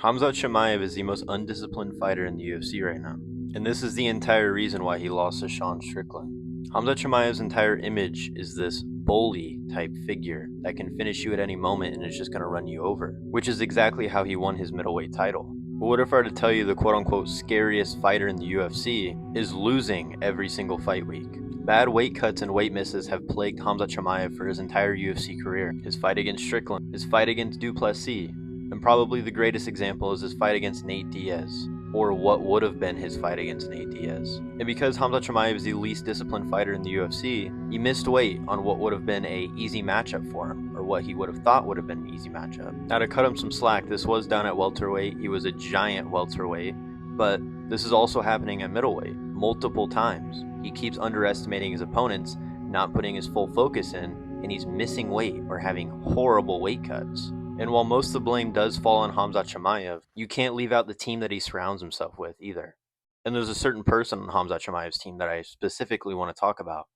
Khamzat Chimaev is the most undisciplined fighter in the UFC right now, and this is the entire reason why he lost to Sean Strickland. Khamzat Chimaev's entire image is this bully type figure that can finish you at any moment and is just going to run you over, which is exactly how he won his middleweight title. But what if I were to tell you the quote unquote scariest fighter in the UFC is losing every single fight week? Bad weight cuts and weight misses have plagued Khamzat Chimaev for his entire UFC career. His fight against Strickland, his fight against Duplessis, and probably the greatest example is his fight against Nate Diaz, or what would have been his fight against Nate Diaz. And because Khamzat Chimaev is the least disciplined fighter in the UFC, he missed weight on what would have been a easy matchup for him, or what he would have thought would have been an easy matchup. Now to cut him some slack, this was down at welterweight. He was a giant welterweight, but this is also happening at middleweight multiple times. He keeps underestimating his opponents, not putting his full focus in, and he's missing weight or having horrible weight cuts. And while most of the blame does fall on Khamzat Chimaev, you can't leave out the team that he surrounds himself with either. And there's a certain person on Khamzat Chimaev's team that I specifically want to talk about.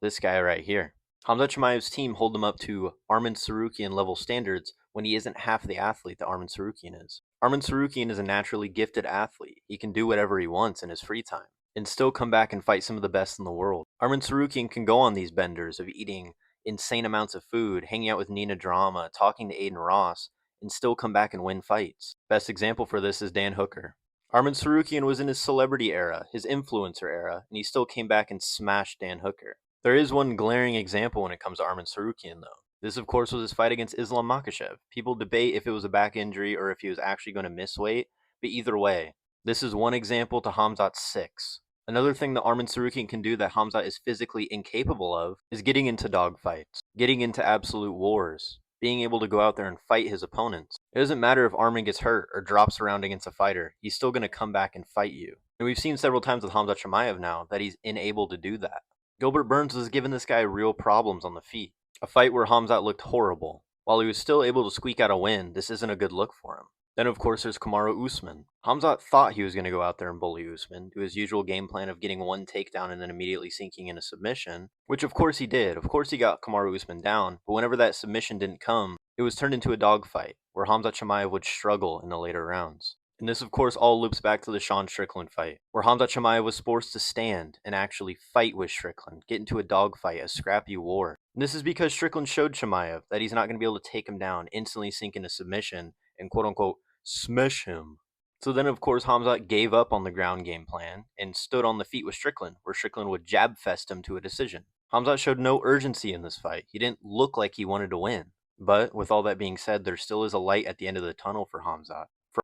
This guy right here. Khamzat Chimaev's team hold him up to Arman Tsarukyan level standards when he isn't half the athlete that Arman Tsarukyan is. Arman Tsarukyan is a naturally gifted athlete. He can do whatever he wants in his free time and still come back and fight some of the best in the world. Arman Tsarukyan can go on these benders of eating insane amounts of food, hanging out with Nina Drama, talking to Aiden Ross, and still come back and win fights. Best example for this is Dan Hooker. Arman Tsarukyan was in his celebrity era, his influencer era, and he still came back and smashed Dan Hooker. There is one glaring example when it comes to Arman Tsarukyan, though. This, of course, was his fight against Islam Makhachev. People debate if it was a back injury or if he was actually going to miss weight, but either way, this is one example to Khamzat's 6. Another thing that Arman Tsarukyan can do that Khamzat is physically incapable of is getting into dogfights, getting into absolute wars, being able to go out there and fight his opponents. It doesn't matter if Arman gets hurt or drops around against a fighter, he's still going to come back and fight you. And we've seen several times with Khamzat Chimaev now that he's unable to do that. Gilbert Burns was giving this guy real problems on the feet. A fight where Khamzat looked horrible. While he was still able to squeak out a win, this isn't a good look for him. Then, of course, there's Kamaru Usman. Khamzat thought he was going to go out there and bully Usman, do his usual game plan of getting one takedown and then immediately sinking in a submission, which of course he did. Of course he got Kamaru Usman down, but whenever that submission didn't come, it was turned into a dogfight, where Khamzat Chimaev would struggle in the later rounds. And this, of course, all loops back to the Sean Strickland fight, where Khamzat Chimaev was forced to stand and actually fight with Strickland, get into a dogfight, a scrappy war. And this is because Strickland showed Chimaev that he's not going to be able to take him down, instantly sink into submission, and quote-unquote smash him. So then, of course, Khamzat gave up on the ground game plan and stood on the feet with Strickland, where Strickland would jab fest him to a decision. Khamzat showed no urgency in this fight. He didn't look like he wanted to win. But with all that being said, there still is a light at the end of the tunnel for Khamzat.